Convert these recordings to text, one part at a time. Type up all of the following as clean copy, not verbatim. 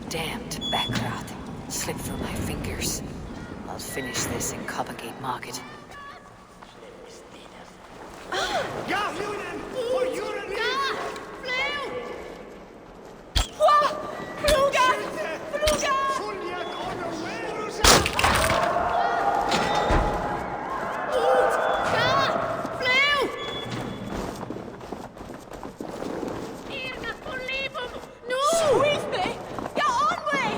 Damned backrath. Slipped through my fingers. I'll finish this in Coppergate Market. Ja, Junen! For Junen! Ja! Flew! Wow! Fluga! Fluga! Fulja Corner Werusa! Ut! Ja! Flew! Irna polibum! Nu! Sweetme! Ja, onway!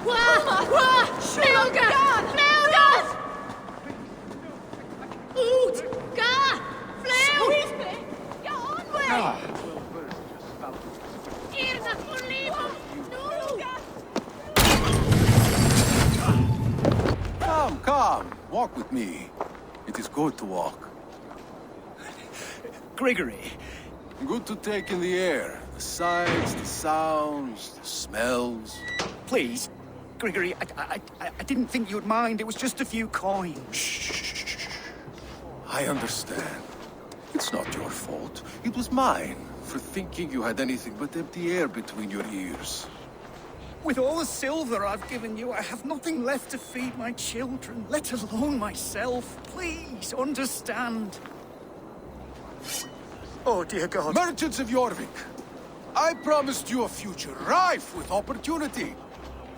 Wow! Wow! Fluga! Fluga! Ut! Ga! Flew! Sweetme! Ja, onway! Irna polibum! Nu! Come, come. Walk with me. It is good to walk. Gregory, Good to take in the air. The sights, the sounds, the smells. please. Gregory, I didn't think you'd mind. It was just a few coins. Shh. I understand. It's not your fault. It was mine for thinking you had anything but empty air between your ears. With all the silver I've given you, I have nothing left to feed my children, let alone myself. Please, understand. Oh, dear God. Merchants of Jorvik, I promised you a future rife with opportunity.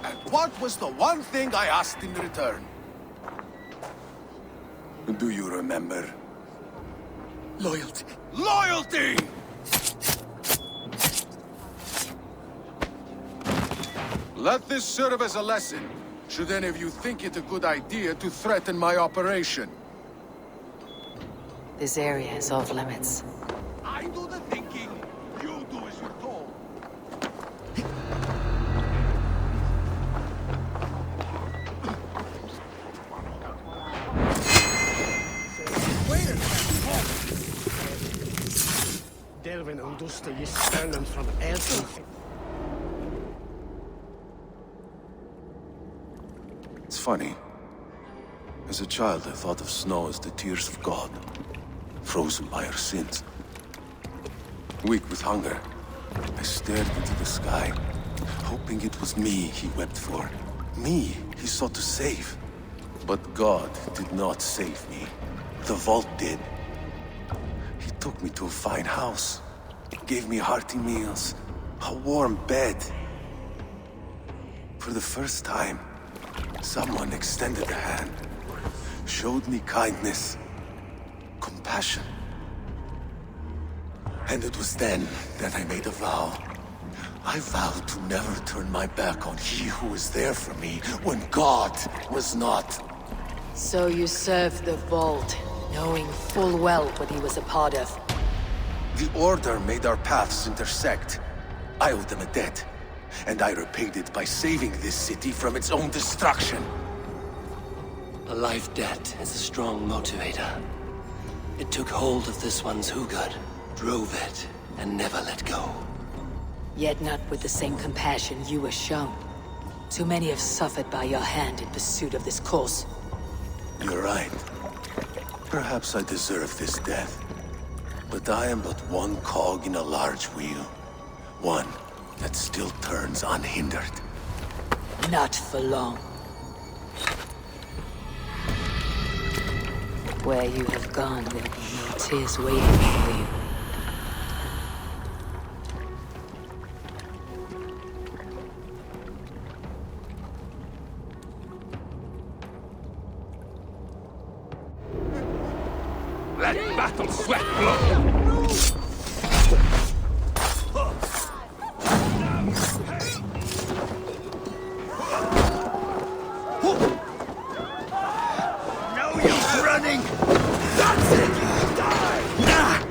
And what was the one thing I asked in return? Do you remember? Loyalty. Loyalty! Let this serve as a lesson, should any of you think it a good idea to threaten my operation. This area is off limits. I do the thinking, you do as you're told. Delvin and Duster is stolen from Elton. It's funny. As a child, I thought of snow as the tears of God, frozen by our sins. Weak with hunger, I stared into the sky, hoping it was me he wept for. Me he sought to save. But God did not save me. The vault did. He took me to a fine house, gave me hearty meals, a warm bed. For the first time, someone extended a hand, showed me kindness, compassion. And it was then that I made a vow. I vowed to never turn my back on he who was there for me when God was not. So you served the Vault, knowing full well what he was a part of. The Order made our paths intersect. I owed them a debt, and I repaid it by saving this city from its own destruction. A life debt is a strong motivator. It took hold of this one's Hugad, drove it, and never let go. Yet not with the same compassion you were shown. Too many have suffered by your hand in pursuit of this cause. You're right. Perhaps I deserve this death. But I am but one cog in a large wheel. One that still turns unhindered. Not for long. Where you have gone, there'll be no tears waiting for you. Let battle sweat flow! No use running! That's it! Die! Yeah!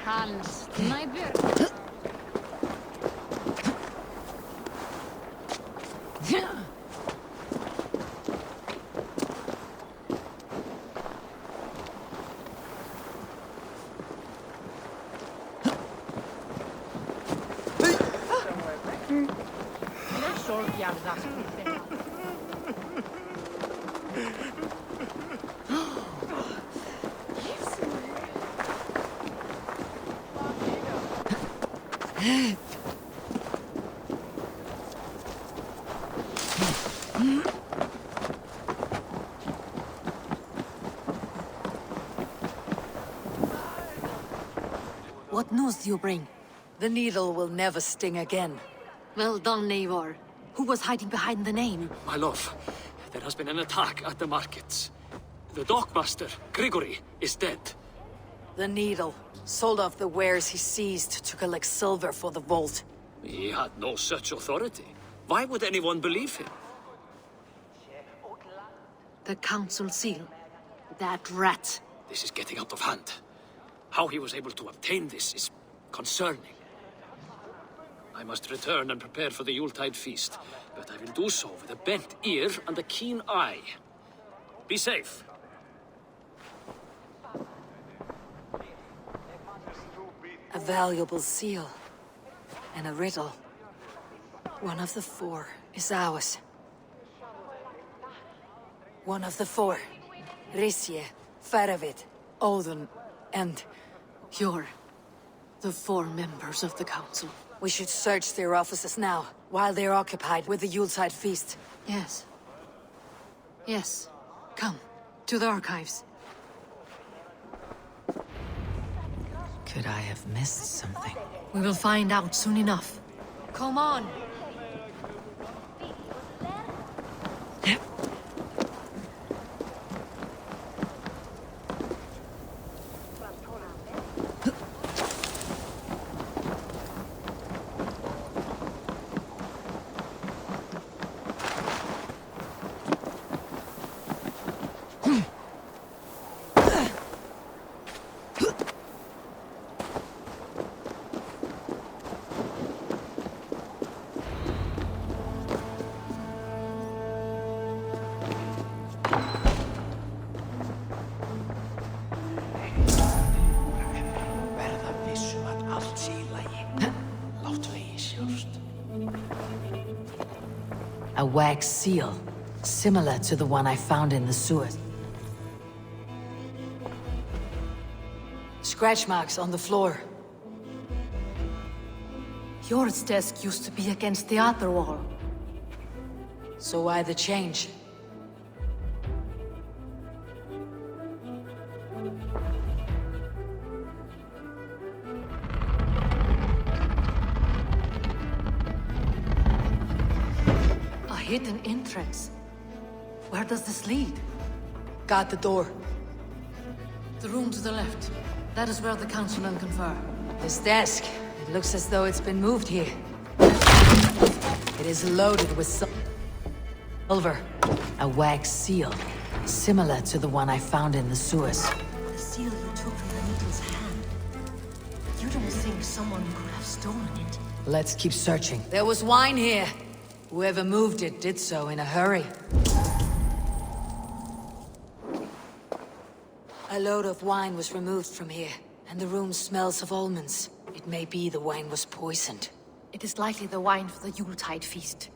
Hans, sniper. What news do you bring? The needle will never sting again. Well done, Eivor. Who was hiding behind the name? My love, there has been an attack at the markets. The dockmaster, Grigory, is dead. The needle sold off the wares he seized to collect silver for the vault. He had no such authority. Why would anyone believe him? The council seal. That rat. This is getting out of hand. How he was able to obtain this is concerning. I must return and prepare for the Yuletide feast, but I will do so with a bent ear and a keen eye. Be safe. A valuable seal. And a riddle. One of the four is ours. One of the four. Risje, Faravid, Odin, and... You're the 4 members of the council. We should search their offices now, while they're occupied with the Yuletide feast. Yes. Yes. Come, to the archives. Could I have missed something? We will find out soon enough. Come on! A wax seal, similar to the one I found in the sewers. Scratch marks on the floor. Yours desk used to be against the other wall. So why the change? A hidden entrance. Where does this lead? Got the door. The room to the left. That is where the councilmen confer. This desk, it looks as though it's been moved here. It is loaded with silver. A wax seal, similar to the one I found in the sewers. The seal you took from the needle's hand. You don't think someone could have stolen it? Let's keep searching. There was wine here. Whoever moved it did so in a hurry. A load of wine was removed from here, and the room smells of almonds. It may be the wine was poisoned. It is likely the wine for the Yuletide feast.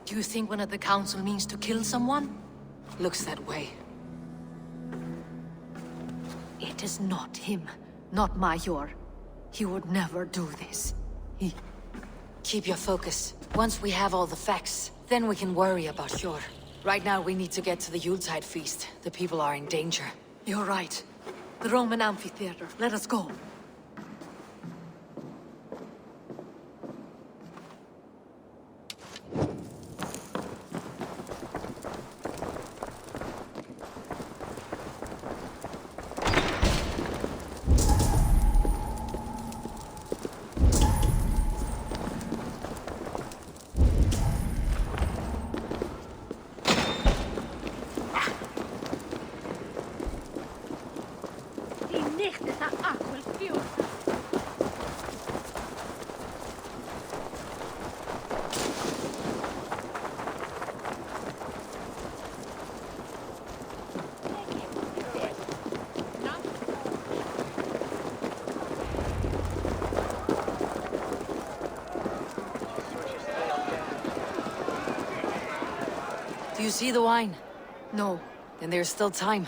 Do you think one of the council means to kill someone? Looks that way. It is not him, not Major. He would never do this. Keep your focus. Once we have all the facts, then we can worry about Hjor. Right now we need to get to the Yuletide feast. The people are in danger. You're right. The Roman amphitheater. Let us go. Do you see the wine? No. Then there's still time.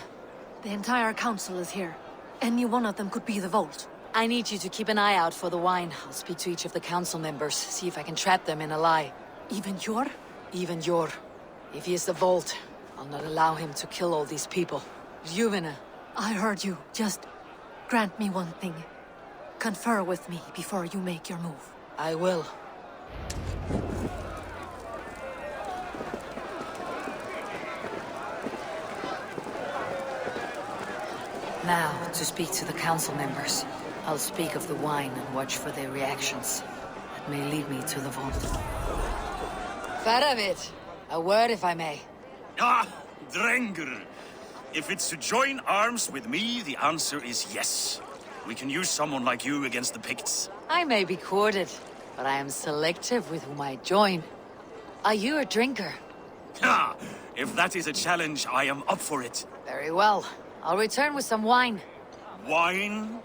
The entire council is here. Any one of them could be the vault. I need you to keep an eye out for the wine. I'll speak to each of the council members, see if I can trap them in a lie. Even your? Even Yor. If he is the vault, I'll not allow him to kill all these people. Juvena. I heard you. Just grant me one thing. Confer with me before you make your move. I will. Now, to speak to the council members. I'll speak of the wine and watch for their reactions. It may lead me to the vault. Faravit, a word if I may. Ah, Drengr. If it's to join arms with me, the answer is yes. We can use someone like you against the Picts. I may be courted, but I am selective with whom I join. Are you a drinker? Ha! If that is a challenge, I am up for it. Very well. I'll return with some wine. Wine?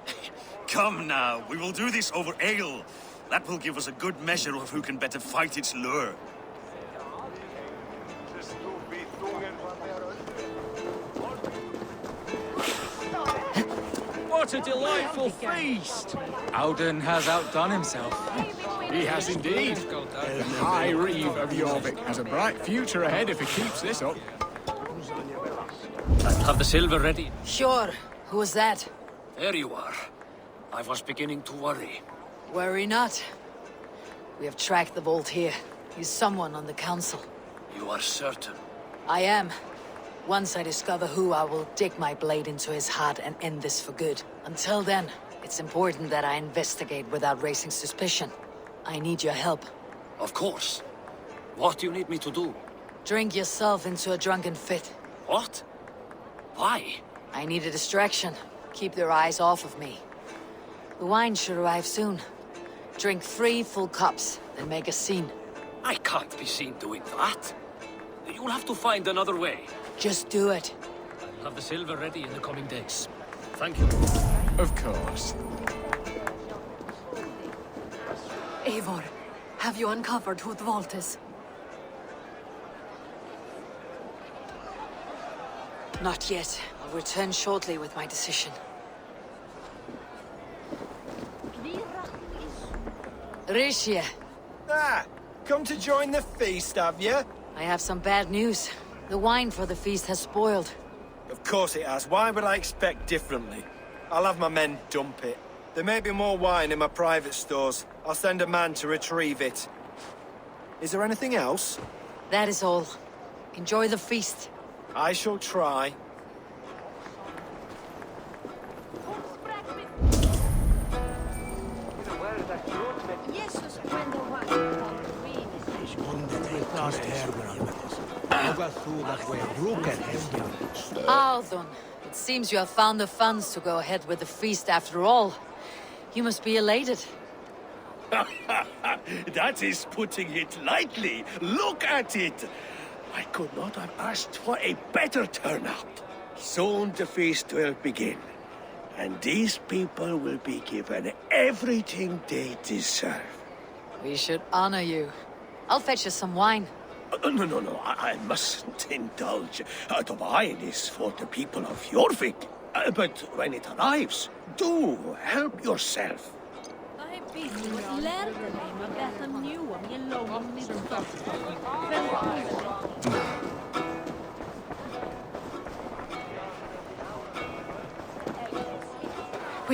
Come now, we will do this over ale. That will give us a good measure of who can better fight its lure. What a delightful feast! Auden has outdone himself. He has indeed. The High Reeve of Jorvik has a bright future ahead if he keeps this up. I'll have the silver ready. Sure. Who was that? There you are. I was beginning to worry. Worry not. We have tracked the vault here. He's someone on the council. You are certain? I am. Once I discover who, I will dig my blade into his heart and end this for good. Until then, it's important that I investigate without raising suspicion. I need your help. Of course. What do you need me to do? Drink yourself into a drunken fit. What? Why? I need a distraction. Keep their eyes off of me. The wine should arrive soon. Drink 3 full cups, then make a scene. I can't be seen doing that. You'll have to find another way. Just do it. I'll have the silver ready in the coming days. Thank you. Of course. Eivor, have you uncovered who the vault is? Not yet. I'll return shortly with my decision. Rishia, Ah, come to join the feast, have you? I have some bad news. The wine for the feast has spoiled. Of course it has. Why would I expect differently? I'll have my men dump it. There may be more wine in my private stores. I'll send a man to retrieve it. Is there anything else? That is all. Enjoy the feast. I shall try. Althon, it seems you have found the funds to go ahead with the feast after all. You must be elated. That is putting it lightly. Look at it. I could not have asked for a better turnout. Soon the feast will begin. And these people will be given everything they deserve. We should honor you. I'll fetch you some wine. No, I mustn't indulge. The wine is for the people of Jorvik. But when it arrives, do help yourself.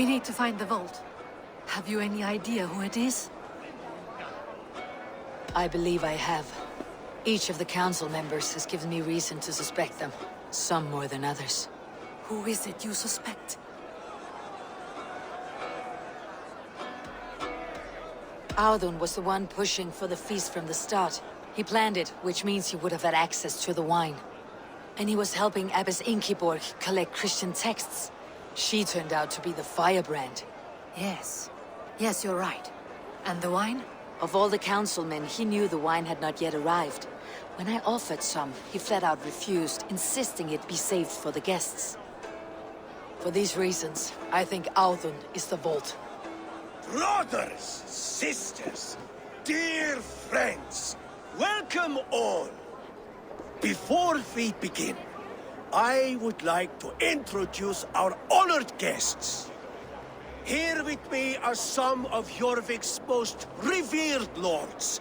We need to find the vault. Have you any idea who it is? I believe I have. Each of the council members has given me reason to suspect them. Some more than others. Who is it you suspect? Audun was the one pushing for the feast from the start. He planned it, which means he would have had access to the wine. And he was helping Abbess Ingeborg collect Christian texts. She turned out to be the firebrand. Yes. Yes, you're right. And the wine? Of all the councilmen, he knew the wine had not yet arrived. When I offered some, he flat out refused, insisting it be saved for the guests. For these reasons, I think Audun is the vault. Brothers, sisters, dear friends, welcome all. Before we begin, I would like to introduce our honored guests. Here with me are some of Jorvik's most revered lords,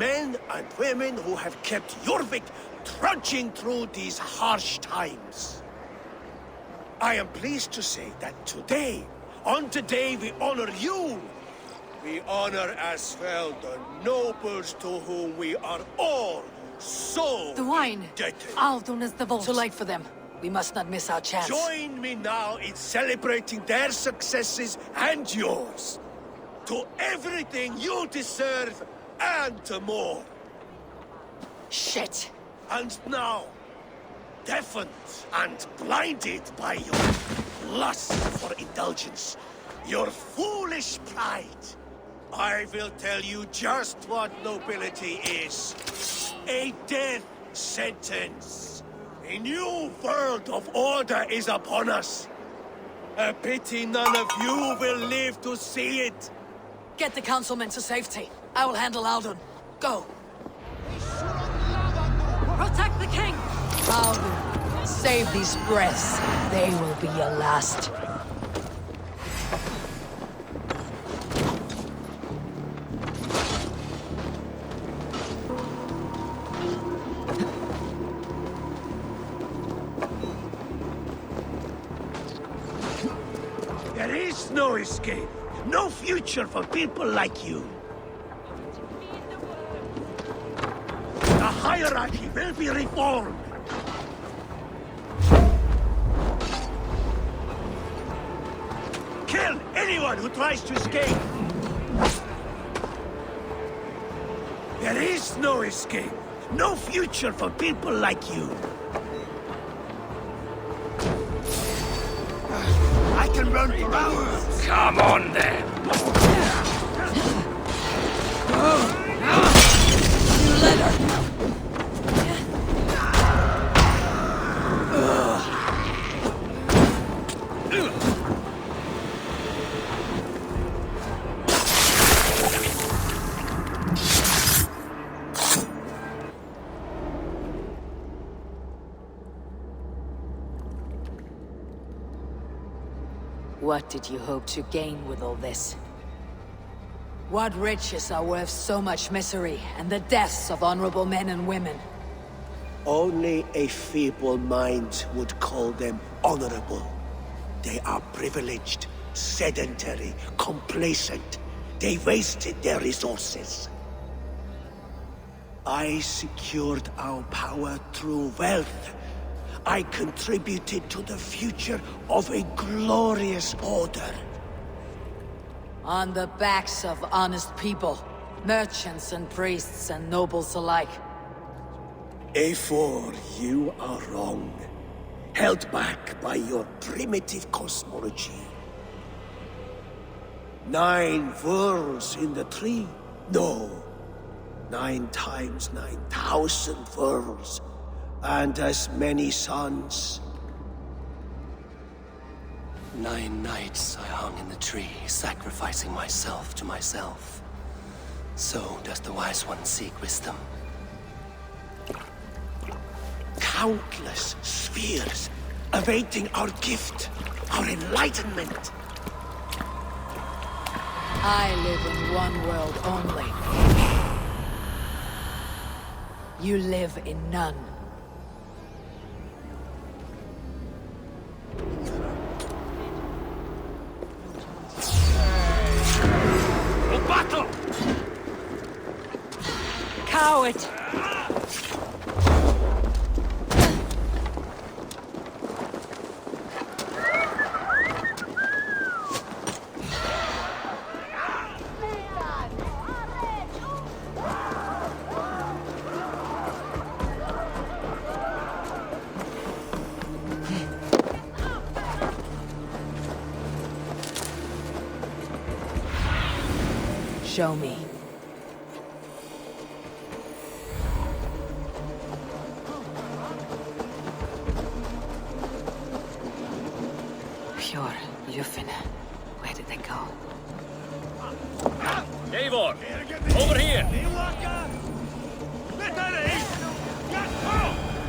men and women who have kept Jorvik trudging through these harsh times. I am pleased to say that today, on the day we honor you, we honor as well the nobles to whom we are all so The wine! indebted. Audun is the vault. Too late for them. We must not miss our chance. Join me now in celebrating their successes and yours. To everything you deserve and more. Shit! And now, deafened and blinded by your lust for indulgence, your foolish pride, I will tell you just what nobility is. A death sentence. A new world of order is upon us. A pity none of you will live to see it. Get the councilmen to safety. I will handle Audun. Go! Protect the king! Audun, save these breaths. They will be your last. There is no escape, no future for people like you. The hierarchy will be reformed. Kill anyone who tries to escape. There is no escape, no future for people like you. I can run for hours. Come on, then. You let her! What did you hope to gain with all this? What riches are worth so much misery and the deaths of honorable men and women? Only a feeble mind would call them honorable. They are privileged, sedentary, complacent. They wasted their resources. I secured our power through wealth. I contributed to the future of a glorious order. On the backs of honest people, merchants and priests and nobles alike. A4, you are wrong. Held back by your primitive cosmology. 9 worlds in the tree? No. 9 times 9,000 worlds. And as many suns. 9 nights I hung in the tree, sacrificing myself to myself. So does the Wise One seek wisdom. Countless spheres awaiting our gift, our enlightenment. I live in one world only. You live in none. allow it! Show me. Pure Lufin. Where did they go? Eivor! Over here!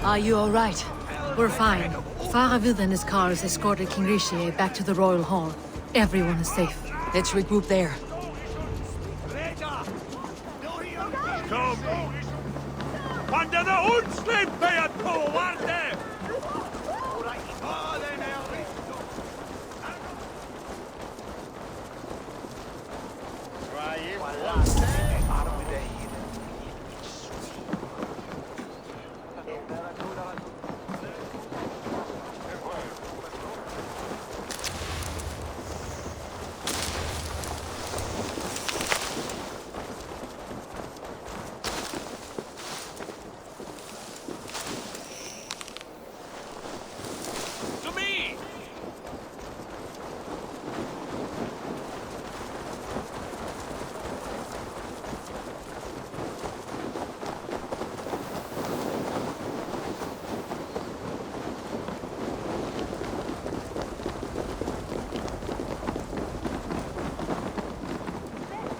Are you all right? We're fine. Faravid and his cars escorted King Rishi back to the Royal Hall. Everyone is safe. Let's regroup there. Quando da undslippe jag på varde! To me!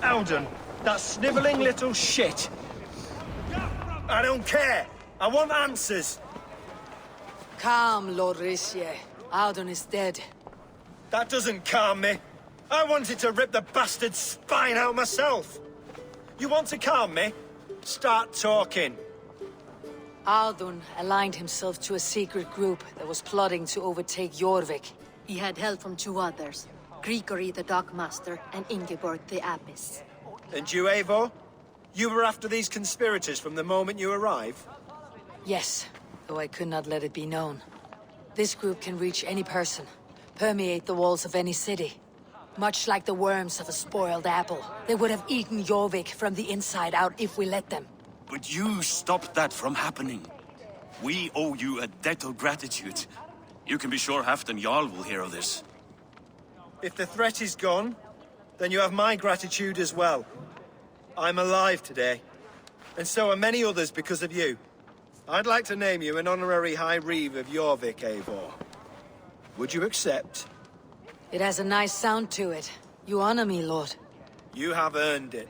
Alden, that snivelling little shit. I don't care. I want answers. Calm, Lord Rishi. Audun is dead. That doesn't calm me. I wanted to rip the bastard's spine out myself. You want to calm me? Start talking. Audun aligned himself to a secret group that was plotting to overtake Jorvik. He had help from two others. Grigory the Dockmaster and Ingeborg the Abbess. And you, Eivor? You were after these conspirators from the moment you arrived? Yes, though I could not let it be known. This group can reach any person, permeate the walls of any city. Much like the worms of a spoiled apple, they would have eaten Jorvik from the inside out if we let them. But you stopped that from happening. We owe you a debt of gratitude. You can be sure Halfdan Jarl will hear of this. If the threat is gone, then you have my gratitude as well. I'm alive today, and so are many others because of you. I'd like to name you an honorary High Reeve of Jorvik, Eivor. Would you accept? It has a nice sound to it. You honor me, Lord. You have earned it.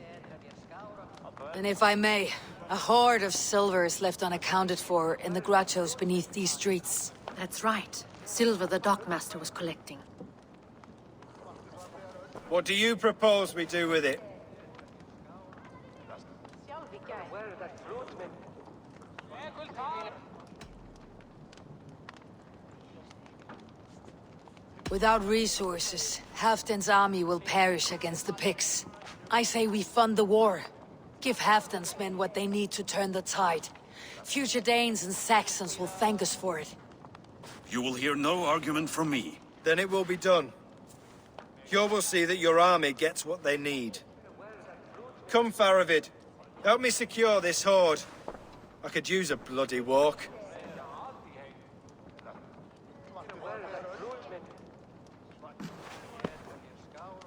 And if I may, a hoard of silver is left unaccounted for in the grottos beneath these streets. That's right. Silver the Dockmaster was collecting. What do you propose we do with it? Without resources, Halfdan's army will perish against the Picts. I say we fund the war. Give Halfdan's men what they need to turn the tide. Future Danes and Saxons will thank us for it. You will hear no argument from me. Then it will be done. You will see that your army gets what they need. Come, Faravid. Help me secure this hoard. I could use a bloody walk.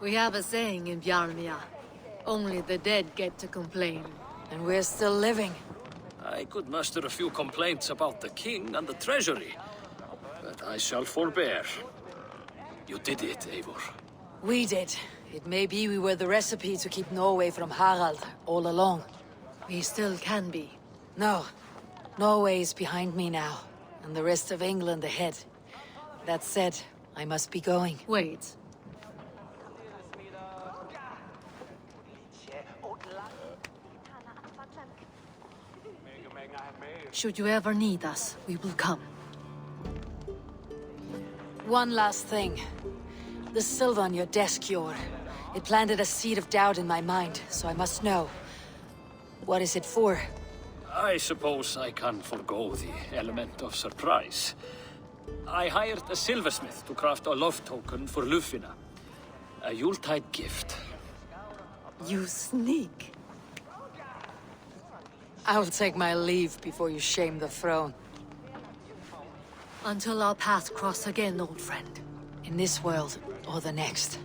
We have a saying in Bjarmia. Only the dead get to complain. And we're still living. I could muster a few complaints about the king and the treasury, but I shall forbear. You did it, Eivor. We did. It may be we were the recipe to keep Norway from Harald all along. We still can be. No. Norway is behind me now, and the rest of England ahead. That said, I must be going. Wait. Should you ever need us, we will come. One last thing. The silver on your desk, Yor. It planted a seed of doubt in my mind, so I must know. What is it for? I suppose I can forego the element of surprise. I hired a silversmith to craft a love token for Lufina. A Yuletide gift. You sneak. I will take my leave before you shame the throne. Until our paths cross again, old friend. In this world or the next.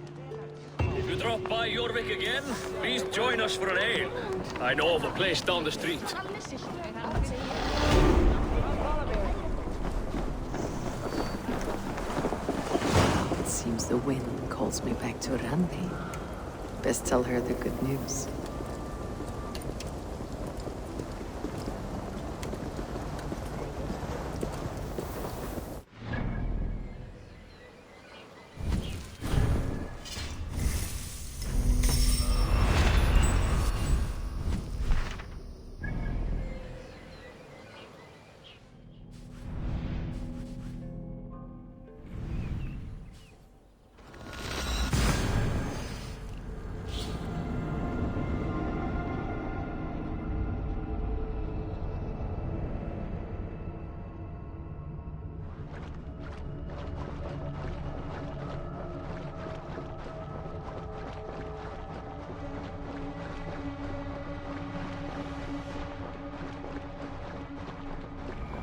If you drop by Jorvik again, please join us for an ale. I know of a place down the street. It seems the wind calls me back to Randi. Best tell her the good news.